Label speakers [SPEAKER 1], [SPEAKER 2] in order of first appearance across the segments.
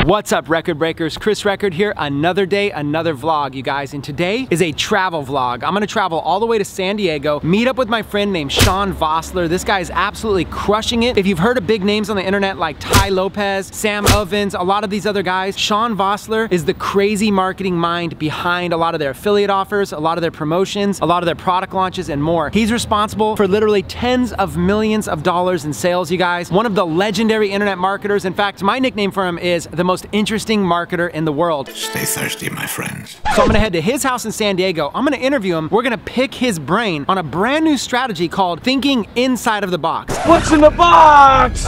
[SPEAKER 1] What's up, record breakers? Chris Record here. Another day, another vlog, you guys. And today is a travel vlog. I'm gonna travel all the way to San Diego, meet up with my friend named Sean Vosler. This guy is absolutely crushing it. If you've heard of big names on the internet like Ty Lopez, Sam Ovens, a lot of these other guys, Sean Vosler is the crazy marketing mind behind a lot of their affiliate offers, a lot of their promotions, a lot of their product launches, and more. He's responsible for literally tens of millions of dollars in sales, you guys. One of the legendary internet marketers. In fact, my nickname for him is the most interesting marketer in the world.
[SPEAKER 2] Stay thirsty, my friends.
[SPEAKER 1] So I'm gonna head to his house in San Diego. I'm gonna interview him. We're gonna pick his brain on a brand new strategy called thinking inside of the box.
[SPEAKER 3] What's in the box?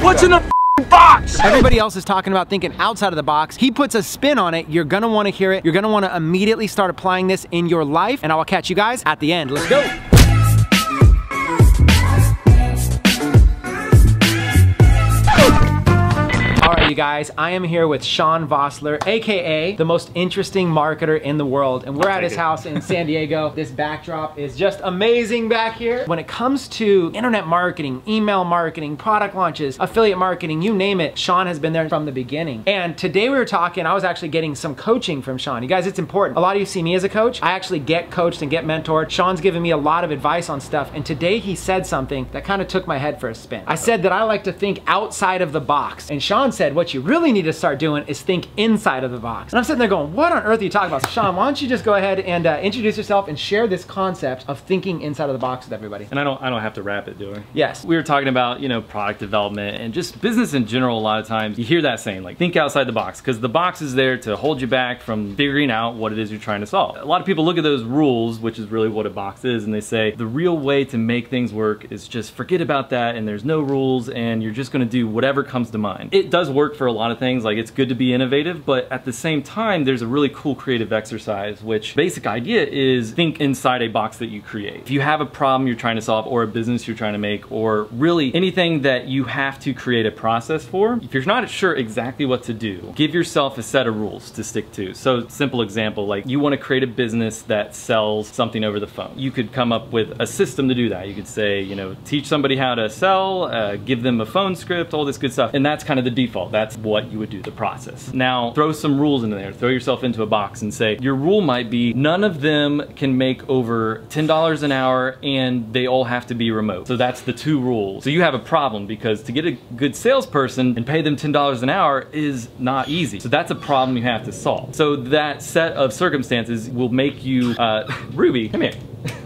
[SPEAKER 3] What's in the box?
[SPEAKER 1] Everybody else is talking about thinking outside of the box. He puts a spin on it. You're gonna wanna hear it. You're gonna wanna immediately start applying this in your life, and I will catch you guys at the end. Let's go. Alright, you guys, I am here with Sean Vosler, aka the most interesting marketer in the world, and we're at his house in San Diego. This backdrop is just amazing back here. When it comes to internet marketing, email marketing, product launches, affiliate marketing, you name it, Sean has been there from the beginning. And today we were talking, I was actually getting some coaching from Sean. You guys, it's important. A lot of you see me as a coach. I actually get coached and get mentored. Sean's given me a lot of advice on stuff, and today he said something that kind of took my head for a spin. I said that I like to think outside of the box, and Sean said what you really need to start doing is think inside of the box. And I'm sitting there going, what on earth are you talking about? So Sean, why don't you just go ahead and introduce yourself and share this concept of thinking inside of the box with everybody.
[SPEAKER 3] And I don't have to wrap it, do I?
[SPEAKER 1] Yes.
[SPEAKER 3] We were talking about, you know, product development and just business in general. A lot of times you hear that saying, like, think outside the box, because the box is there to hold you back from figuring out what it is you're trying to solve. A lot of people look at those rules, which is really what a box is, and they say the real way to make things work is just forget about that, and there's no rules, and you're just gonna do whatever comes to mind. It does work for a lot of things. Like, it's good to be innovative, but at the same time, there's a really cool creative exercise, which basic idea is think inside a box that you create. If you have a problem you're trying to solve, or a business you're trying to make, or really anything that you have to create a process for, if you're not sure exactly what to do, give yourself a set of rules to stick to. So, simple example, like you want to create a business that sells something over the phone. You could come up with a system to do that. You could say, you know, teach somebody how to sell, give them a phone script, all this good stuff. And that's kind of the default. That's what you would do, the process. Now, throw some rules into there. Throw yourself into a box and say, your rule might be none of them can make over $10 an hour and they all have to be remote. So that's the two rules. So you have a problem, because to get a good salesperson and pay them $10 an hour is not easy. So that's a problem you have to solve. So that set of circumstances will make you, Ruby, come here.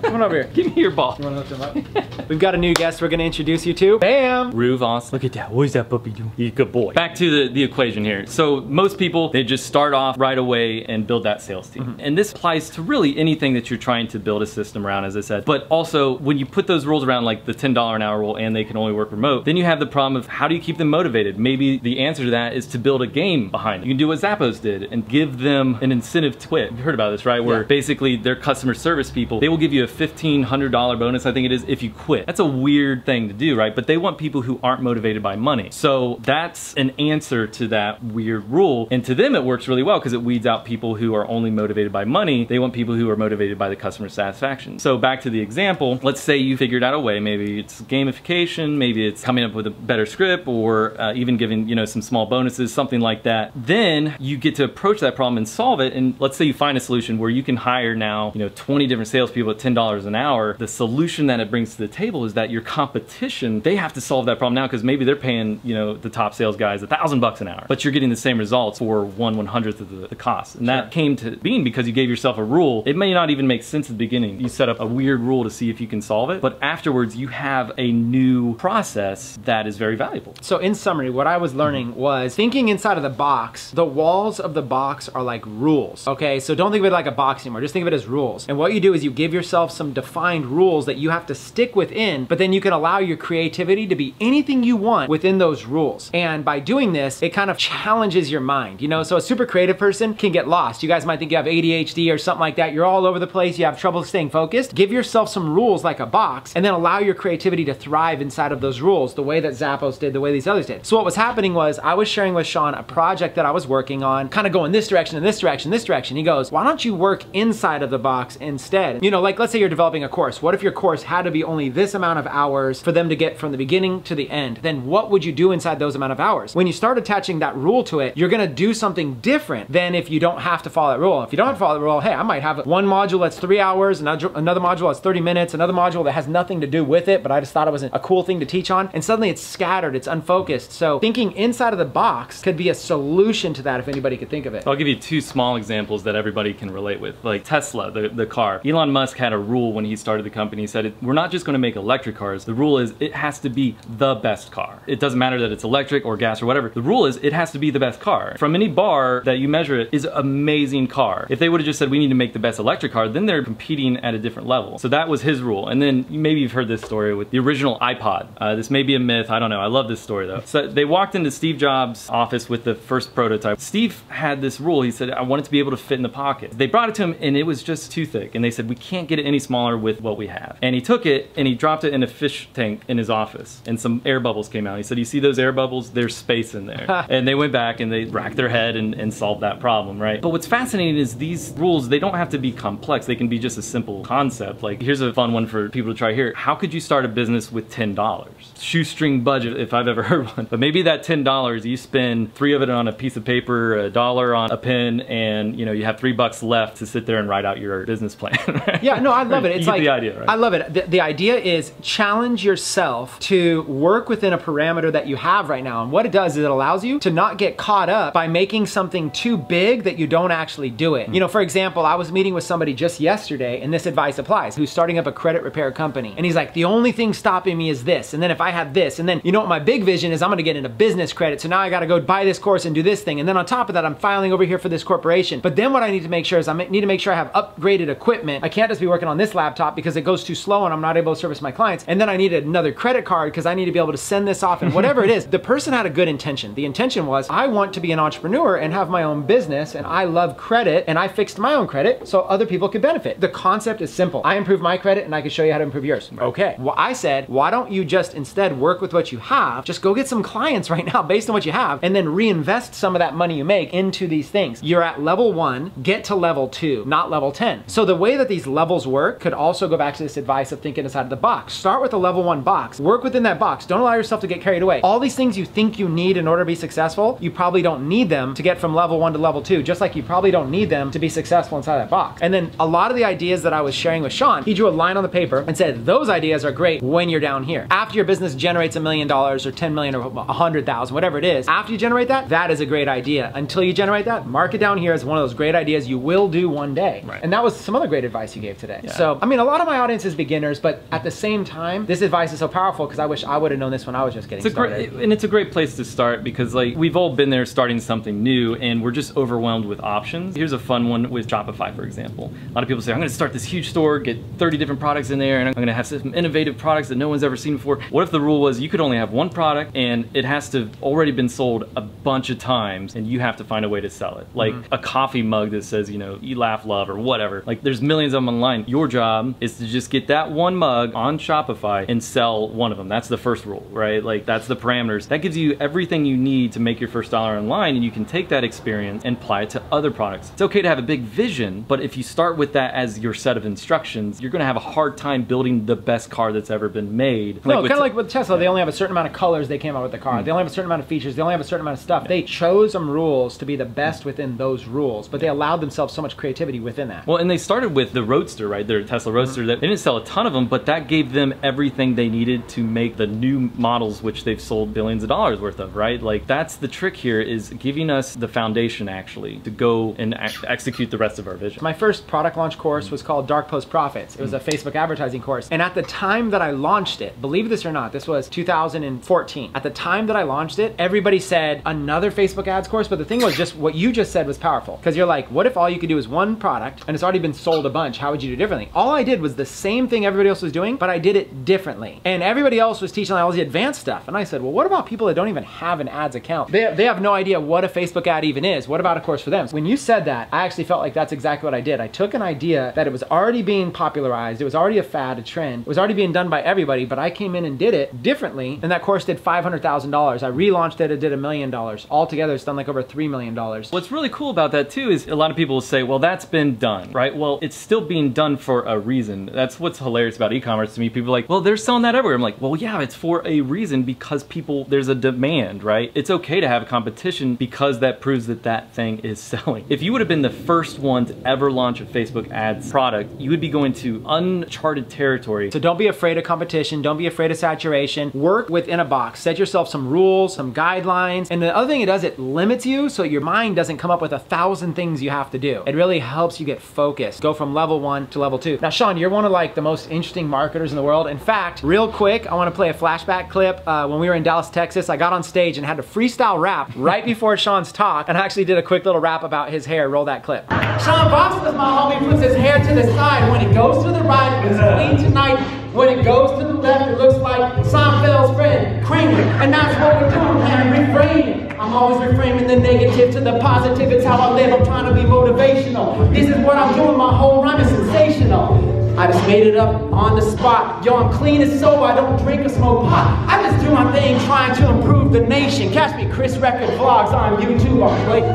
[SPEAKER 3] Come on over here. Give me your ball. You want to lift him up? We've got a new guest we're going to introduce you to. Bam! Rue Voss. Look at that. What is that puppy doing? He's a good boy. Back to the equation here. So most people, they just start off right away and build that sales team. And this applies to really anything that you're trying to build a system around, as I said. But also, when you put those rules around, like the $10 an hour rule, and they can only work remote, then you have the problem of how do you keep them motivated? Maybe the answer to that is to build a game behind it. You can do what Zappos did and give them an incentive to quit. You heard about this, right? Where basically their customer service people, they will give you a $1,500 bonus, I think it is, if you quit. That's a weird thing to do, right? But they want people who aren't motivated by money. So that's an answer to that weird rule. And to them, it works really well because it weeds out people who are only motivated by money. They want people who are motivated by the customer satisfaction. So back to the example, let's say you figured out a way. Maybe it's gamification, maybe it's coming up with a better script, or even giving, you know, some small bonuses, something like that. Then you get to approach that problem and solve it. And let's say you find a solution where you can hire now, you know, 20 different salespeople at $10 an hour. The solution that it brings to the table is that your competition, they have to solve that problem now, because maybe they're paying, you know, the top sales guys $1,000 an hour, but you're getting the same results for 1/100th of the cost. And that came to being because you gave yourself a rule. It may not even make sense at the beginning. You set up a weird rule to see if you can solve it, but afterwards you have a new process that is very valuable. So in summary, what I was learning was thinking inside of the box, the walls of the box are like rules, okay? So don't think of it like a box anymore, just think of it as rules. And what you do is you give yourself some defined rules that you have to stick within, but then you can allow your creativity to be anything you want within those rules. And by doing this, it kind of challenges your mind, you know? So a super creative person can get lost. You guys might think you have ADHD or something like that. You're all over the place, you have trouble staying focused. Give yourself some rules like a box, and then allow your creativity to thrive inside of those rules, the way that Zappos did, the way these others did. So what was happening was I was sharing with Sean a project that I was working on, kind of going this direction and this direction, this direction. He goes, why don't you work inside of the box instead? You know,
[SPEAKER 1] Like, let's say you're developing a course. What if your course had to be only this amount of hours for them to get from the beginning to the end? Then what would you do inside those amount of hours? When you start attaching that rule to it, you're gonna do something different than if you don't have to follow that rule. If you don't have to follow the rule, hey, I might have one module that's 3 hours, another module that's 30 minutes, another module that has nothing to do with it, but I just thought it was a cool thing to teach on, and suddenly it's scattered, it's unfocused. So thinking inside of the box could be a solution to that if anybody could think of it.
[SPEAKER 3] I'll give you 2 small examples that everybody can relate with. Like Tesla, the car. Elon Musk had a rule when he started the company. He said, we're not just gonna make electric cars. The rule is it has to be the best car. It doesn't matter that it's electric or gas or whatever. The rule is it has to be the best car. From any bar that you measure it is an amazing car. If they would have just said we need to make the best electric car, then they're competing at a different level. So that was his rule. And then maybe you've heard this story with the original iPod. This may be a myth, I don't know. I love this story though. So they walked into Steve Jobs' office with the first prototype. Steve had this rule. He said, I want it to be able to fit in the pocket. They brought it to him and it was just too thick. And they said, we can't get it any smaller with what we have. And he took it and he dropped it in a fish tank in his office. And some air bubbles came out. He said, you see those air bubbles? There's space in there. And they went back and they racked their head and solved that problem, right? But what's fascinating is these rules, they don't have to be complex. They can be just a simple concept. Like, here's a fun one for people to try here. How could you start a business with $10? Shoestring budget, if I've ever heard one. But maybe that $10, you spend 3 of it on a piece of paper, $1 on a pen, and you know, you have $3 left to sit there and write out your business plan. Right?
[SPEAKER 1] Yeah, no, I love it. It's like,
[SPEAKER 3] the idea, right?
[SPEAKER 1] I love it. The idea is challenge yourself to work within a parameter that you have right now. And what it does is it allows you to not get caught up by making something too big that you don't actually do it. You know, for example, I was meeting with somebody just yesterday, and this advice applies, who's starting up a credit repair company. And he's like, the only thing stopping me is this. And then if I have this, and then you know what my big vision is, I'm gonna get into business credit. So now I gotta go buy this course and do this thing. And then on top of that, I'm filing over here for this corporation. But then what I need to make sure is I need to make sure I have upgraded equipment. I can't just be working on this laptop because it goes too slow and I'm not able to service my clients. And then I need another credit card because I need to be able to send this off and whatever it is. The person had a good intention. The intention was, I want to be an entrepreneur and have my own business, and I love credit, and I fixed my own credit so other people could benefit. The concept is simple. I improve my credit and I can show you how to improve yours. Right. Okay. Well, I said, why don't you just instead work with what you have? Just go get some clients right now based on what you have, and then reinvest some of that money you make into these things. You're at level 1, get to level 2, not level 10. So the way that these levels work could also go back to this advice of thinking outside of the box. Start with a level 1 box. Work within that box. Don't allow yourself to get carried away. All these things you think you need in order to be successful, you probably don't need them to get from level 1 to level 2, just like you probably don't need them to be successful inside that box. And then a lot of the ideas that I was sharing with Sean, he drew a line on the paper and said, those ideas are great when you're down here. After your business generates $1 million or 10 million or 100,000, whatever it is, after you generate that, that is a great idea. Until you generate that, mark it down here as one of those great ideas you will do one day. Right. And that was some other great advice you gave today. Yeah. So, I mean, a lot of my audience is beginners, but at the same time, this advice is so powerful because I wish I would have known this when I was just getting started.
[SPEAKER 3] And it's a great place to start because like we've all been there starting something new and we're just overwhelmed with options. Here's a fun one with Shopify, for example. A lot of people say, I'm gonna start this huge store, get 30 different products in there, and I'm gonna have some innovative products that no one's ever seen before. What if the rule was you could only have one product and it has to have already been sold a bunch of times and you have to find a way to sell it? Like a coffee mug that says, you know, eat, laugh, love, or whatever. Like there's millions of them online. Your job is to just get that one mug on Shopify and sell one of them. That's the first rule, right? Like that's the parameters. That gives you everything you need to make your first dollar online, and you can take that experience and apply it to other products. It's okay to have a big vision, but if you start with that as your set of instructions, you're gonna have a hard time building the best car that's ever been made.
[SPEAKER 1] No, kind of like with Tesla, they only have a certain amount of colors they came out with the car. They only have a certain amount of features. They only have a certain amount of stuff. They chose some rules to be the best within those rules, but they allowed themselves so much creativity within that.
[SPEAKER 3] Well, and they started with the Roadster, right? Their Tesla Roadster. They didn't sell a ton of them, but that gave them everything they needed to make the new models, which they've sold billions of dollars worth of, right? Like that's the trick here, is giving us the foundation actually to go and execute the rest of our vision.
[SPEAKER 1] My first product launch course was called Dark Post Profits. It was a Facebook advertising course. And at the time that I launched it, believe this or not, this was 2014. At the time that I launched it, everybody said another Facebook ads course, but the thing was just what you just said was powerful. Because you're like, what if all you could do is one product and it's already been sold a bunch? How would you do differently? All I did was the same thing everybody else was doing, but I did it differently. And everybody else was teaching all the advanced stuff. And I said, well, what about people that don't even have an ads account? They have no idea what a Facebook ad even is. What about a course for them? When you said that, I actually felt like that's exactly what I did. I took an idea that it was already being popularized. It was already a fad, a trend. It was already being done by everybody, but I came in and did it differently. And that course did $500,000. I relaunched it, it did $1 million. Altogether, it's done like over $3 million.
[SPEAKER 3] What's really cool about that too is a lot of people will say, well, that's been done, right? Well, it's still being done done for a reason. That's what's hilarious about e-commerce to me. People are like, well, they're selling that everywhere. I'm like, well, yeah, it's for a reason because there's a demand, right? It's okay to have a competition because that proves that that thing is selling. If you would have been the first one to ever launch a Facebook ads product, you would be going to uncharted territory.
[SPEAKER 1] So don't be afraid of competition. Don't be afraid of saturation. Work within a box. Set yourself some rules, some guidelines. And the other thing it does, it limits you so your mind doesn't come up with 1,000 things you have to do. It really helps you get focused. Go from level 1 to level 2. Now, Sean, you're one of like the most interesting marketers in the world. In fact, real quick, I want to play a flashback clip. When we were in Dallas, Texas, I got on stage and had to freestyle rap right before Sean's talk, and I actually did a quick little rap about his hair. Roll that clip. Sean Vosler, my homie, puts his hair to the side. When it goes to the right, it's clean tonight. When it goes to the left, it looks like Seinfeld's friend, Kramer. And that's what we're doing, man, reframing. I'm always reframing the negative to the positive. It's how I live. I'm trying to be motivational. This is what I'm doing. My whole run is sensational. I just made it up on the spot. Yo, I'm clean as soap. I don't drink or smoke pot. I just do my thing trying to improve the nation. Catch me Chris Record vlogs on YouTube. I'm like...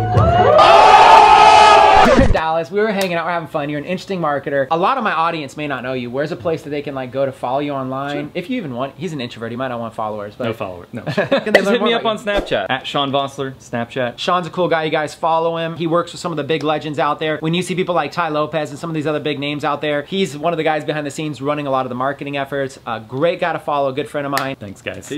[SPEAKER 1] We were in Dallas, we were hanging out, we're having fun. You're an interesting marketer. A lot of my audience may not know you. Where's a place that they can like go to follow you online? Sure. If you even want, he's an introvert, he might not want followers. But
[SPEAKER 3] no followers, no.
[SPEAKER 1] Just
[SPEAKER 3] hit me up on Snapchat, at Sean Vosler, Snapchat.
[SPEAKER 1] Sean's a cool guy, you guys follow him. He works with some of the big legends out there. When you see people like Ty Lopez and some of these other big names out there, he's one of the guys behind the scenes running a lot of the marketing efforts. A great guy to follow, a good friend of mine.
[SPEAKER 3] Thanks, guys.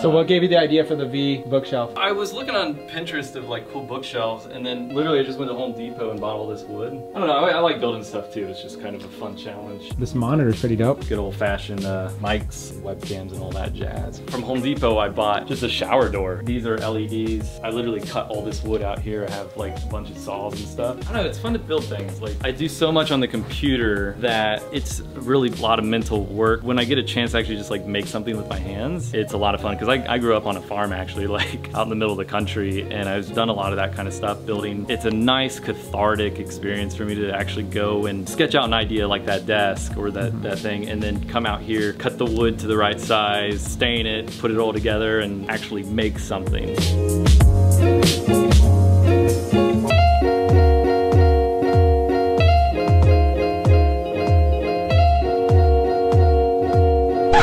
[SPEAKER 1] So what gave you the idea for the V bookshelf?
[SPEAKER 3] I was looking on Pinterest of like cool bookshelves, and then literally I just went to Home Depot and bought all this wood. I don't know, I like building stuff too. It's just kind of a fun challenge.
[SPEAKER 1] This monitor's pretty dope.
[SPEAKER 3] Good old fashioned mics, webcams, and all that jazz. From Home Depot, I bought just a shower door. These are LEDs. I literally cut all this wood out here. I have like a bunch of saws and stuff. I don't know, it's fun to build things. Like I do so much on the computer that it's really a lot of mental work. When I get a chance to actually just like make something with my hands, it's a lot of fun because I grew up on a farm actually, like out in the middle of the country, and I've done a lot of that kind of stuff building. It's a nice cathartic experience for me to actually go and sketch out an idea like that desk or that thing, and then come out here, cut the wood to the right size, stain it, put it all together, and actually make something.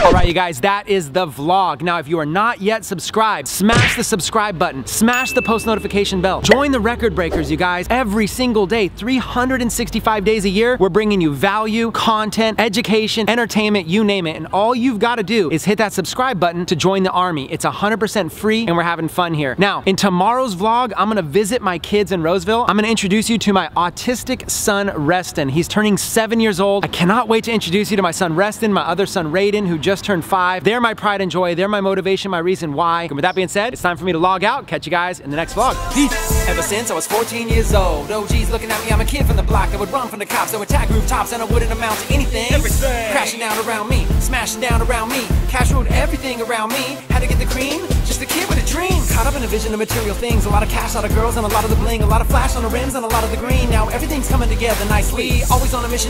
[SPEAKER 1] All right, you guys, that is the vlog. Now, if you are not yet subscribed, smash the subscribe button, smash the post notification bell, join the record breakers, you guys. Every single day, 365 days a year, we're bringing you value, content, education, entertainment, you name it. And all you've got to do is hit that subscribe button to join the army. It's 100% free, and we're having fun here. Now, in tomorrow's vlog, I'm gonna visit my kids in Roseville. I'm gonna introduce you to my autistic son, Reston. He's turning 7 years old. I cannot wait to introduce you to my son, Reston, my other son, Raiden, who just turned 5. They're my pride and joy. They're my motivation, my reason why. And with that being said, it's time for me to log out. Catch you guys in the next vlog. Peace. Ever since I was 14 years old, OG's looking at me, I'm a kid from the block that would run from the cops, that would attack rooftops, and I wouldn't amount to anything. Everything. Crashing down around me, smashing down around me. Cash ruled everything around me. Had to get the cream, just a kid with a dream. Caught up in a vision of material things. A lot of cash, a lot of girls, and a lot of the bling. A lot of flash on the rims, and a lot of the green. Now everything's coming together nicely. Always on a mission.